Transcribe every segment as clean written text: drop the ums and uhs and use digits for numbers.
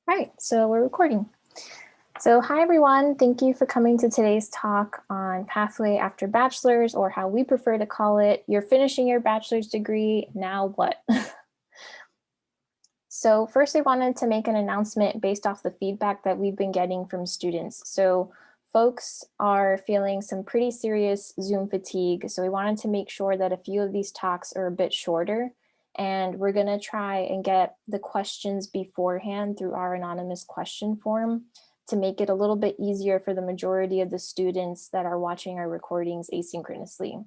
Right, so we're recording. So hi everyone, thank you for coming to today's talk on pathway after bachelor's, or how we prefer to call it, you're finishing your bachelor's degree, now what? So first I wanted to make an announcement based off the feedback that we've been getting from students. So folks are feeling some pretty serious Zoom fatigue. So we wanted to make sure that a few of these talks are a bit shorter, and we're gonna try and get the questions beforehand through our anonymous question form to make it a little bit easier for the majority of the students that are watching our recordings asynchronously.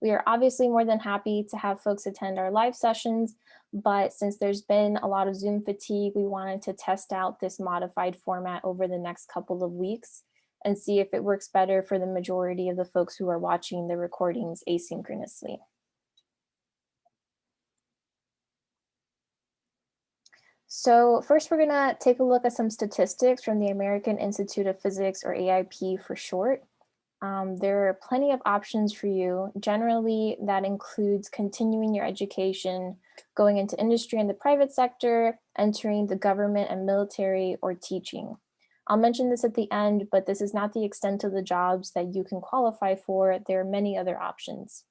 We are obviously more than happy to have folks attend our live sessions, but since there's been a lot of Zoom fatigue, we wanted to test out this modified format over the next couple of weeks and see if it works better for the majority of the folks who are watching the recordings asynchronously. So first, we're gonna take a look at some statistics from the American Institute of Physics, or AIP for short. There are plenty of options for you. Generally, that includes continuing your education, going into industry in the private sector, entering the government and military, or teaching. I'll mention this at the end, but this is not the extent of the jobs that you can qualify for. There are many other options.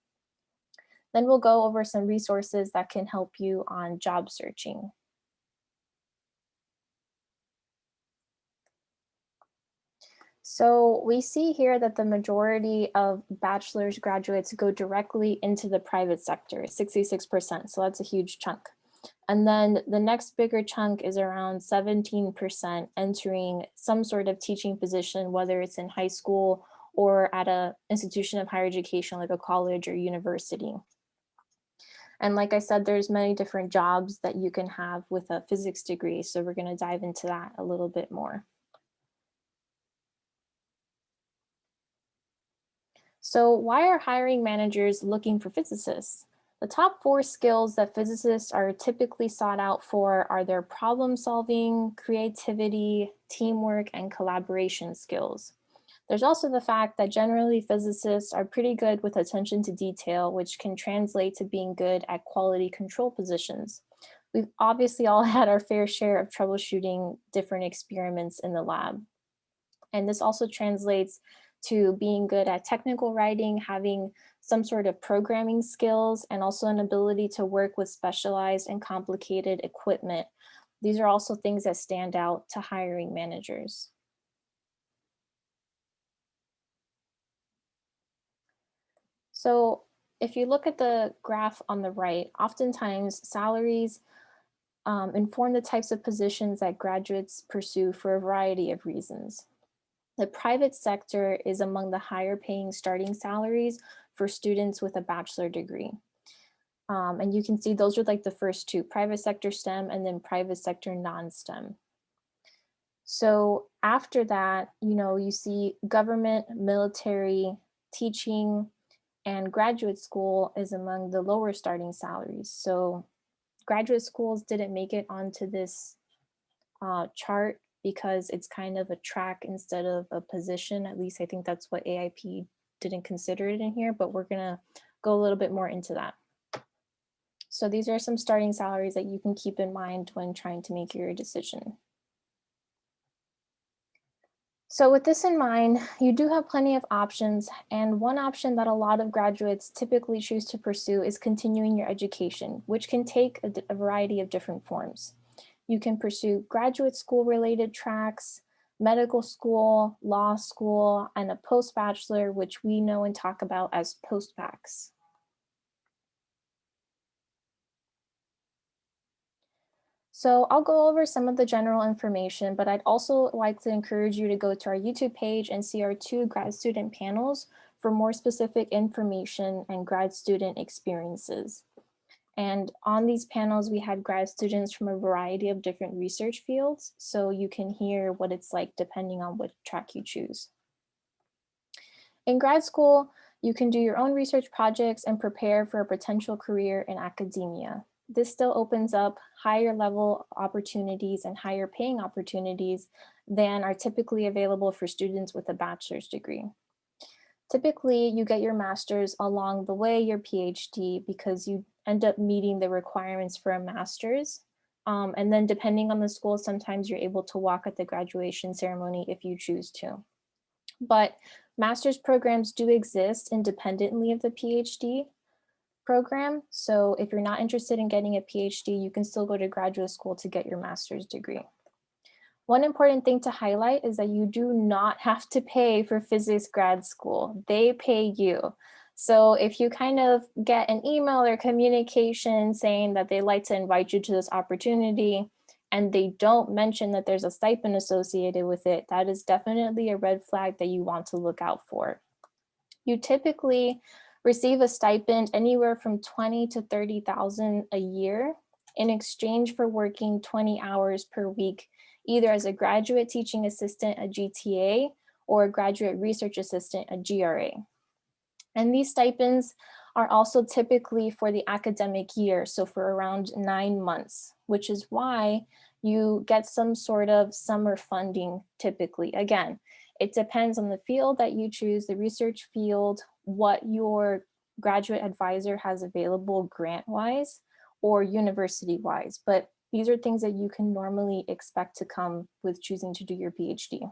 Then we'll go over some resources that can help you on job searching. So we see here that the majority of bachelor's graduates go directly into the private sector, 66%. So that's a huge chunk. And then the next bigger chunk is around 17% entering some sort of teaching position, whether it's in high school or at an institution of higher education like a college or university. And like I said, there's many different jobs that you can have with a physics degree. So we're going to dive into that a little bit more. So why are hiring managers looking for physicists? The top 4 skills that physicists are typically sought out for are their problem solving, creativity, teamwork, and collaboration skills. There's also the fact that generally physicists are pretty good with attention to detail, which can translate to being good at quality control positions. We've obviously all had our fair share of troubleshooting different experiments in the lab. And this also translates to being good at technical writing, having some sort of programming skills, and also an ability to work with specialized and complicated equipment. These are also things that stand out to hiring managers. So if you look at the graph on the right, oftentimes salaries inform the types of positions that graduates pursue for a variety of reasons. The private sector is among the higher paying starting salaries for students with a bachelor degree. And you can see those are like the first two, private sector STEM and then private sector non-STEM. So after that, you see government, military, teaching, and graduate school is among the lower starting salaries. So graduate schools didn't make it onto this chart because it's kind of a track instead of a position. At least I think that's what AIP didn't consider it in here, but we're gonna go a little bit more into that. So these are some starting salaries that you can keep in mind when trying to make your decision. So with this in mind, you do have plenty of options, and one option that a lot of graduates typically choose to pursue is continuing your education, which can take a variety of different forms. You can pursue graduate school related tracks, medical school, law school, and a post-bachelor, which we know and talk about as post-bacs. So I'll go over some of the general information, but I'd also like to encourage you to go to our YouTube page and see our 2 grad student panels for more specific information and grad student experiences. And on these panels, we had grad students from a variety of different research fields, so you can hear what it's like depending on what track you choose. In grad school, you can do your own research projects and prepare for a potential career in academia. This still opens up higher level opportunities and higher paying opportunities than are typically available for students with a bachelor's degree. Typically, you get your master's along the way your PhD because you end up meeting the requirements for a master's. And then depending on the school, sometimes you're able to walk at the graduation ceremony if you choose to. But master's programs do exist independently of the PhD program. So if you're not interested in getting a PhD, you can still go to graduate school to get your master's degree. One important thing to highlight is that you do not have to pay for physics grad school. They pay you. So if you kind of get an email or communication saying that they'd like to invite you to this opportunity and they don't mention that there's a stipend associated with it, that is definitely a red flag that you want to look out for. You typically receive a stipend anywhere from 20 to 30,000 a year in exchange for working 20 hours per week, either as a graduate teaching assistant, a GTA, or a graduate research assistant, a GRA. And these stipends are also typically for the academic year, so for around 9 months, which is why you get some sort of summer funding typically. Again, it depends on the field that you choose, the research field, what your graduate advisor has available grant-wise or university-wise, but these are things that you can normally expect to come with choosing to do your PhD.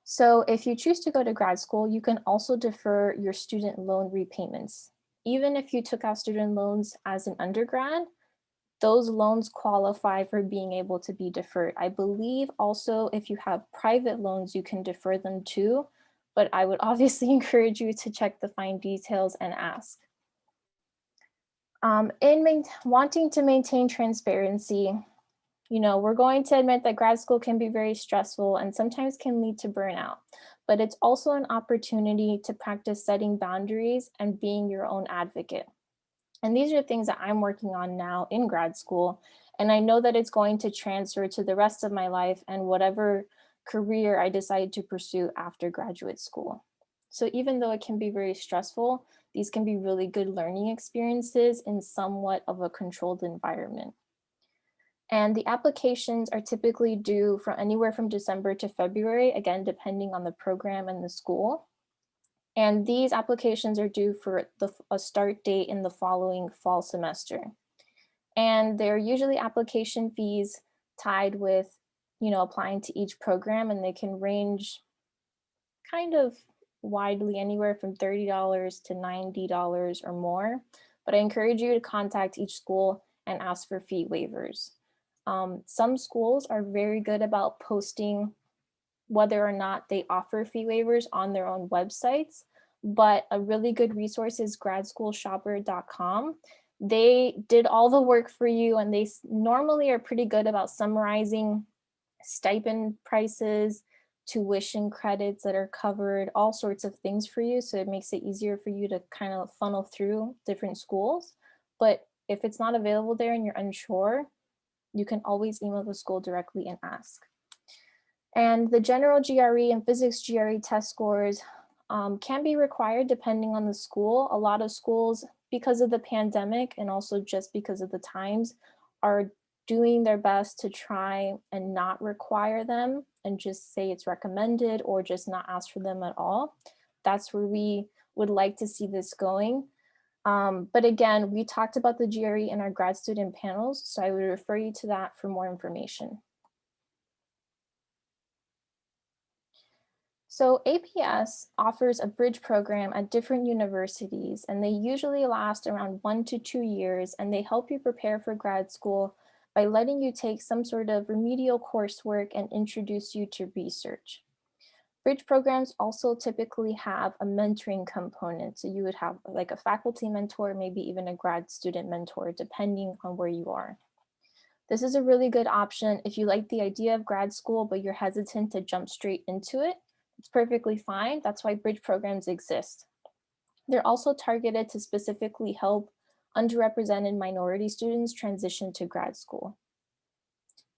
So if you choose to go to grad school, you can also defer your student loan repayments. Even if you took out student loans as an undergrad, those loans qualify for being able to be deferred. I believe also if you have private loans, you can defer them too, but I would obviously encourage you to check the fine details and ask. Wanting to maintain transparency, we're going to admit that grad school can be very stressful and sometimes can lead to burnout, but it's also an opportunity to practice setting boundaries and being your own advocate. And these are things that I'm working on now in grad school. And I know that it's going to transfer to the rest of my life and whatever career I decide to pursue after graduate school. So even though it can be very stressful, these can be really good learning experiences in somewhat of a controlled environment. And the applications are typically due from anywhere from December to February, again, depending on the program and the school. And these applications are due for a start date in the following fall semester. And they're usually application fees tied with, applying to each program, and they can range kind of widely anywhere from $30 to $90 or more. But I encourage you to contact each school and ask for fee waivers. Some schools are very good about posting whether or not they offer fee waivers on their own websites, but a really good resource is gradschoolshopper.com. They did all the work for you, and they normally are pretty good about summarizing stipend prices, tuition credits that are covered, all sorts of things for you. So it makes it easier for you to kind of funnel through different schools. But if it's not available there and you're unsure, you can always email the school directly and ask. And the general GRE and physics GRE test scores can be required depending on the school. A lot of schools, because of the pandemic and also just because of the times, are doing their best to try and not require them and just say it's recommended or just not ask for them at all. That's where we would like to see this going. But again, we talked about the GRE in our grad student panels, so I would refer you to that for more information. So APS offers a bridge program at different universities, and they usually last around 1 to 2 years, and they help you prepare for grad school by letting you take some sort of remedial coursework and introduce you to research. Bridge programs also typically have a mentoring component. So you would have like a faculty mentor, maybe even a grad student mentor, depending on where you are. This is a really good option if you like the idea of grad school, but you're hesitant to jump straight into it. It's perfectly fine. That's why bridge programs exist. They're also targeted to specifically help underrepresented minority students transition to grad school.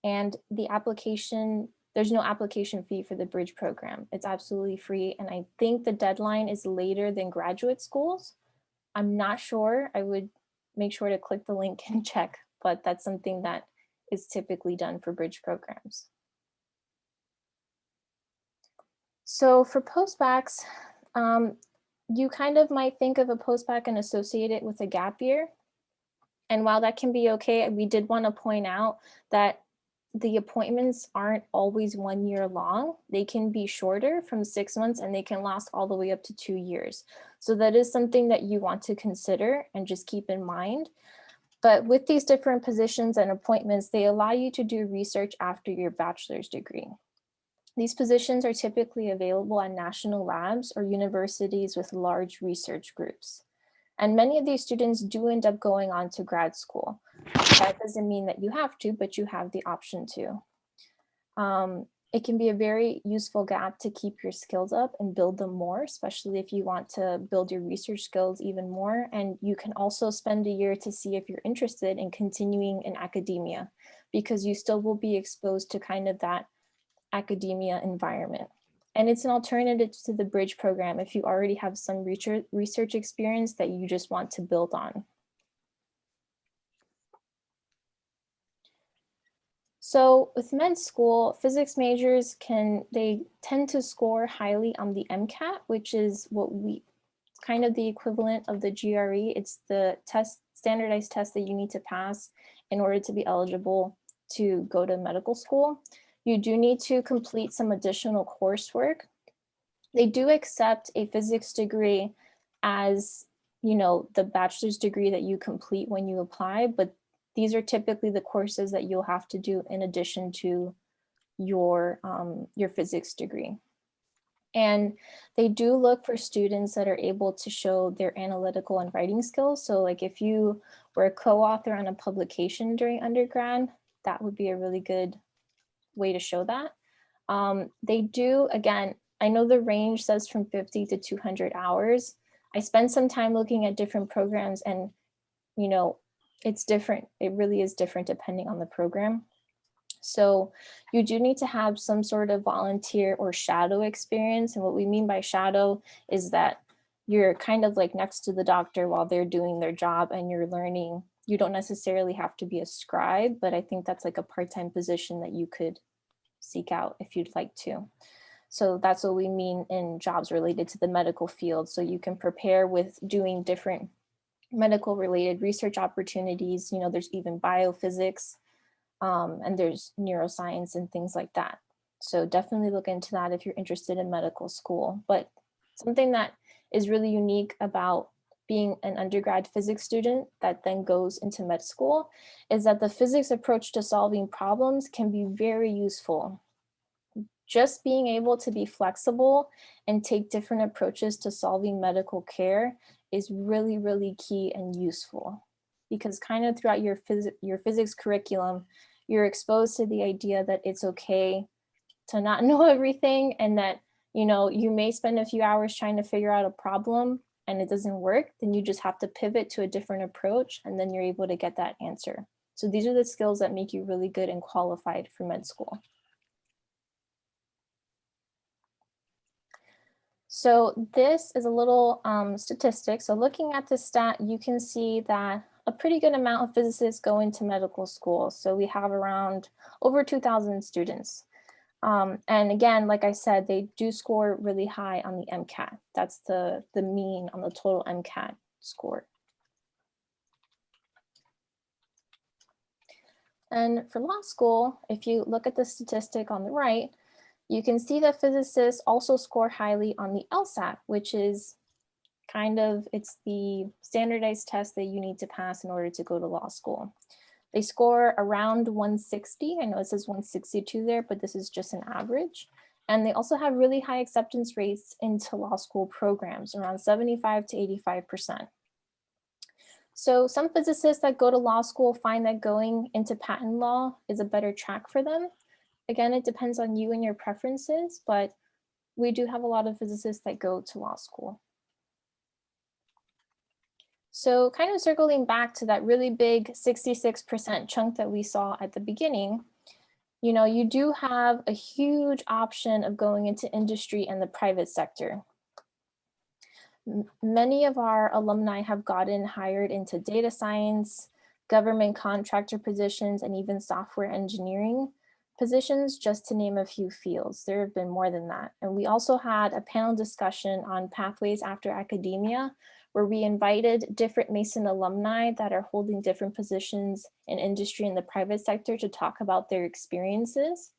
And there's no application fee for the bridge program. It's absolutely free. And I think the deadline is later than graduate schools. I'm not sure. I would make sure to click the link and check, but that's something that is typically done for bridge programs. So for postbacks, you kind of might think of a postbac and associate it with a gap year. And while that can be okay, we did want to point out that the appointments aren't always 1 year long. They can be shorter from 6 months and they can last all the way up to 2 years. So that is something that you want to consider and just keep in mind. But with these different positions and appointments, they allow you to do research after your bachelor's degree. These positions are typically available at national labs or universities with large research groups. And many of these students do end up going on to grad school. That doesn't mean that you have to, but you have the option to. It can be a very useful gap to keep your skills up and build them more, especially if you want to build your research skills even more. And you can also spend a year to see if you're interested in continuing in academia, because you still will be exposed to kind of that academia environment. And it's an alternative to the bridge program if you already have some research experience that you just want to build on. So with med school, physics majors they tend to score highly on the MCAT, which is kind of the equivalent of the GRE. It's the standardized test that you need to pass in order to be eligible to go to medical school. You do need to complete some additional coursework. They do accept a physics degree as, the bachelor's degree that you complete when you apply, but these are typically the courses that you'll have to do in addition to your physics degree. And they do look for students that are able to show their analytical and writing skills. So like if you were a co-author on a publication during undergrad, that would be a really good way to show that. They do, again, I know the range says from 50 to 200 hours. I spent some time looking at different programs and, it's different. It really is different depending on the program. So you do need to have some sort of volunteer or shadow experience. And what we mean by shadow is that you're kind of like next to the doctor while they're doing their job and you're learning. You don't necessarily have to be a scribe, but I think that's like a part-time position that you could seek out if you'd like to. So that's what we mean in jobs related to the medical field. So you can prepare with doing different medical related research opportunities. There's even biophysics and there's neuroscience and things like that. So definitely look into that if you're interested in medical school. But something that is really unique about being an undergrad physics student that then goes into med school is that the physics approach to solving problems can be very useful. Just being able to be flexible and take different approaches to solving medical care is really, really key and useful, because kind of throughout your physics curriculum, you're exposed to the idea that it's okay to not know everything, and that, you may spend a few hours trying to figure out a problem and it doesn't work, then you just have to pivot to a different approach and then you're able to get that answer. So these are the skills that make you really good and qualified for med school. So this is a little statistic. So looking at this stat, you can see that a pretty good amount of physicists go into medical school. So we have around over 2,000 students. And again, like I said, they do score really high on the MCAT. That's the mean on the total MCAT score. And for law school, if you look at the statistic on the right, you can see that physicists also score highly on the LSAT, which is it's the standardized test that you need to pass in order to go to law school. They score around 160. I know it says 162 there, but this is just an average. And they also have really high acceptance rates into law school programs, around 75 to 85%. So some physicists that go to law school find that going into patent law is a better track for them. Again, it depends on you and your preferences, but we do have a lot of physicists that go to law school. So kind of circling back to that really big 66% chunk that we saw at the beginning, you do have a huge option of going into industry and the private sector. Many of our alumni have gotten hired into data science, government contractor positions, and even software engineering positions, just to name a few fields. There have been more than that. And we also had a panel discussion on pathways after academia where we invited different Mason alumni that are holding different positions in industry and the private sector to talk about their experiences.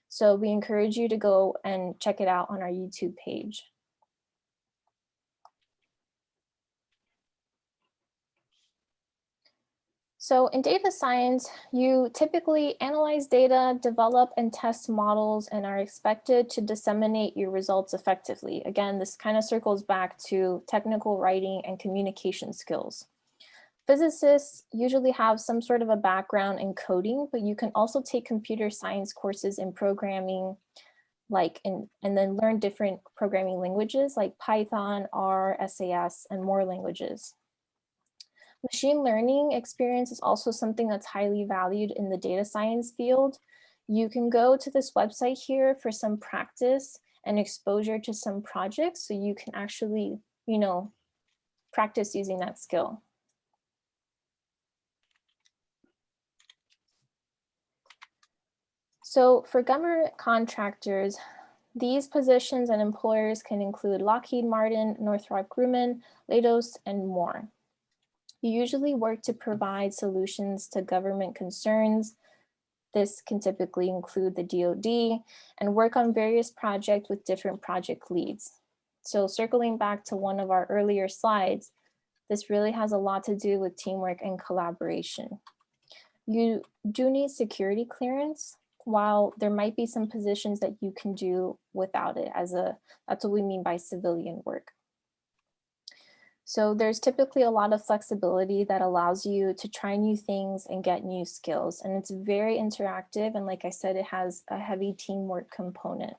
So we encourage you to go and check it out on our YouTube page. So in data science, you typically analyze data, develop and test models, and are expected to disseminate your results effectively. Again, this kind of circles back to technical writing and communication skills. Physicists usually have some sort of a background in coding, but you can also take computer science courses in programming, and then learn different programming languages like Python, R, SAS, and more languages. Machine learning experience is also something that's highly valued in the data science field. You can go to this website here for some practice and exposure to some projects so you can actually, practice using that skill. So for government contractors, these positions and employers can include Lockheed Martin, Northrop Grumman, Leidos, and more. You usually work to provide solutions to government concerns. This can typically include the DoD and work on various projects with different project leads. So circling back to one of our earlier slides, this really has a lot to do with teamwork and collaboration. You do need security clearance, while there might be some positions that you can do without it that's what we mean by civilian work. So there's typically a lot of flexibility that allows you to try new things and get new skills. And it's very interactive. And like I said, it has a heavy teamwork component.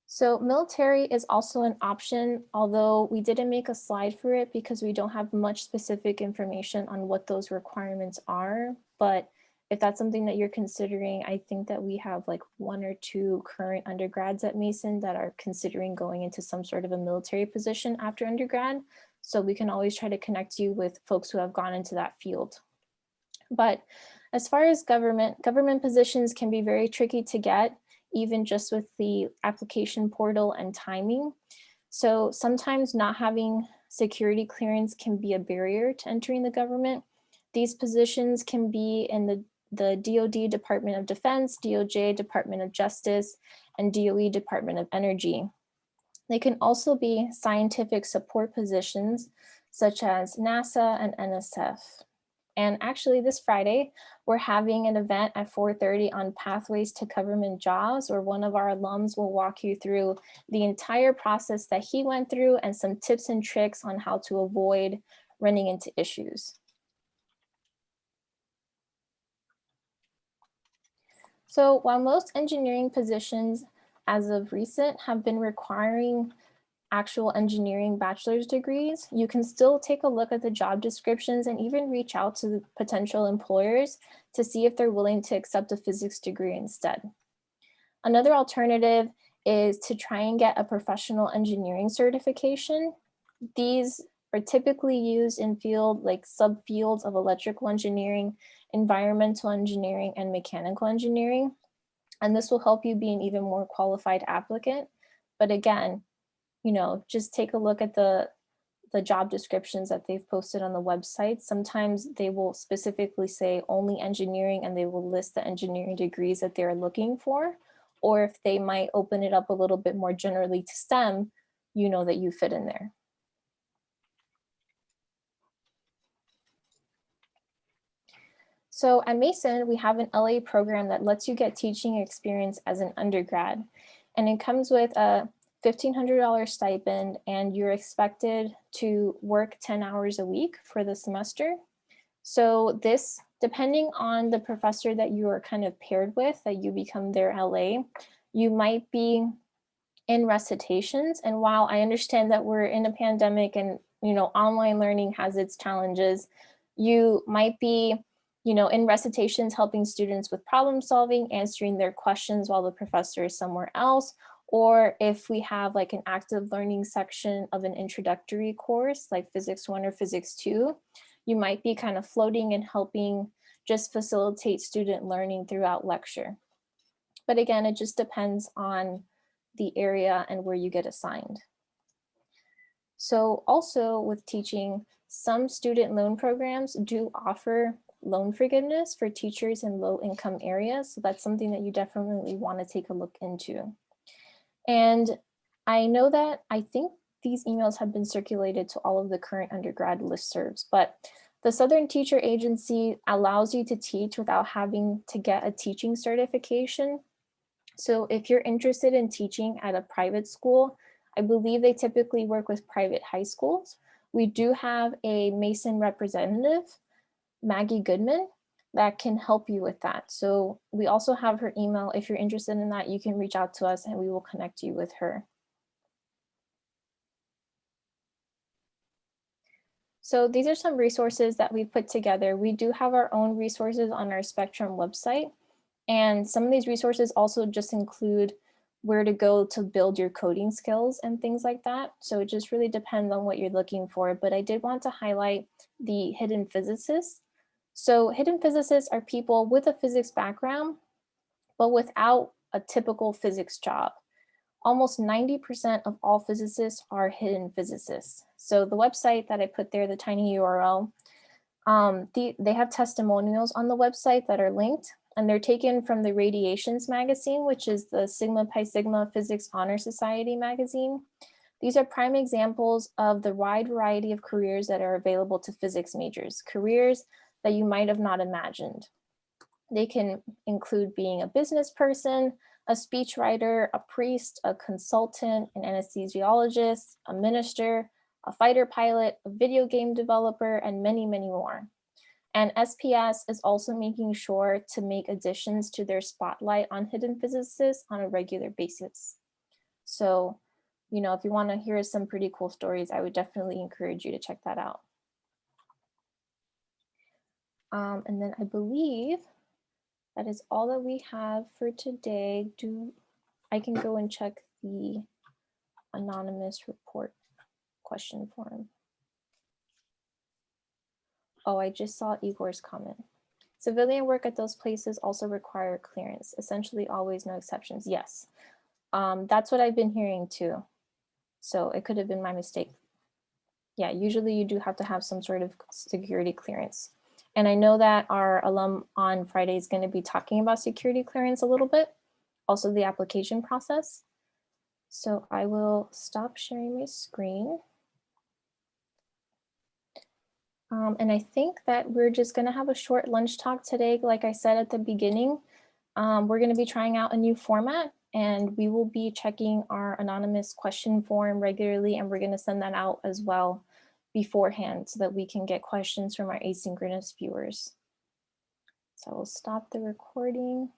So military is also an option, although we didn't make a slide for it because we don't have much specific information on what those requirements are. But if that's something that you're considering, I think that we have like 1 or 2 current undergrads at Mason that are considering going into some sort of a military position after undergrad. So we can always try to connect you with folks who have gone into that field. But as far as government positions can be very tricky to get, even just with the application portal and timing. So sometimes not having security clearance can be a barrier to entering the government. These positions can be in the DoD Department of Defense, DOJ Department of Justice, and DOE Department of Energy. They can also be scientific support positions such as NASA and NSF. And actually this Friday, we're having an event at 4:30 on Pathways to Government Jobs, where one of our alums will walk you through the entire process that he went through and some tips and tricks on how to avoid running into issues. So while most engineering positions as of recent have been requiring actual engineering bachelor's degrees, you can still take a look at the job descriptions and even reach out to the potential employers to see if they're willing to accept a physics degree instead. Another alternative is to try and get a professional engineering certification. These are typically used in subfields of electrical engineering, environmental engineering, and mechanical engineering. And this will help you be an even more qualified applicant. But again, just take a look at the job descriptions that they've posted on the website. Sometimes they will specifically say only engineering and they will list the engineering degrees that they're looking for. Or if they might open it up a little bit more generally to STEM, you know that you fit in there. So at Mason, we have an LA program that lets you get teaching experience as an undergrad. And it comes with a $1,500 stipend, and you're expected to work 10 hours a week for the semester. So this, depending on the professor that you are kind of paired with, that you become their LA, you might be in recitations. And while I understand that we're in a pandemic and, online learning has its challenges, you might be, in recitations helping students with problem solving, answering their questions while the professor is somewhere else. Or if we have like an active learning section of an introductory course like Physics 1 or Physics 2, you might be kind of floating and helping just facilitate student learning throughout lecture. But again, it just depends on the area and where you get assigned. So also with teaching, some student loan programs do offer loan forgiveness for teachers in low income areas. So that's something that you definitely want to take a look into. And I know that I think these emails have been circulated to all of the current undergrad listservs, but the Southern Teacher Agency allows you to teach without having to get a teaching certification. So if you're interested in teaching at a private school, I believe they typically work with private high schools. We do have a Mason representative, Maggie Goodman, that can help you with that. So we also have her email. If you're interested in that, you can reach out to us and we will connect you with her. So these are some resources that we've put together. We do have our own resources on our Spectrum website. And some of these resources also just include where to go to build your coding skills and things like that. So it just really depends on what you're looking for. But I did want to highlight the hidden physicists. So hidden physicists are people with a physics background, but without a typical physics job. Almost 90% of all physicists are hidden physicists. So the website that I put there, the tiny URL, they have testimonials on the website that are linked, and they're taken from the Radiations magazine, which is the Sigma Pi Sigma Physics Honor Society magazine. These are prime examples of the wide variety of careers that are available to physics majors, careers that you might have not imagined. They can include being a business person, a speechwriter, a priest, a consultant, an anesthesiologist, a minister, a fighter pilot, a video game developer, and many, many more. And SPS is also making sure to make additions to their spotlight on hidden physicists on a regular basis. So, if you want to hear some pretty cool stories, I would definitely encourage you to check that out. And then I believe that is all that we have for today. I can go and check the anonymous report question form. Oh, I just saw Igor's comment. Civilian work at those places also require clearance, essentially always, no exceptions. Yes, that's what I've been hearing too. So it could have been my mistake. Yeah, usually you do have to have some sort of security clearance. And I know that our alum on Friday is going to be talking about security clearance a little bit, also the application process. So I will stop sharing my screen. And I think that we're just going to have a short lunch talk today. Like I said at the beginning, we're going to be trying out a new format, and we will be checking our anonymous question form regularly, and we're going to send that out as well beforehand so that we can get questions from our asynchronous viewers. So I will stop the recording.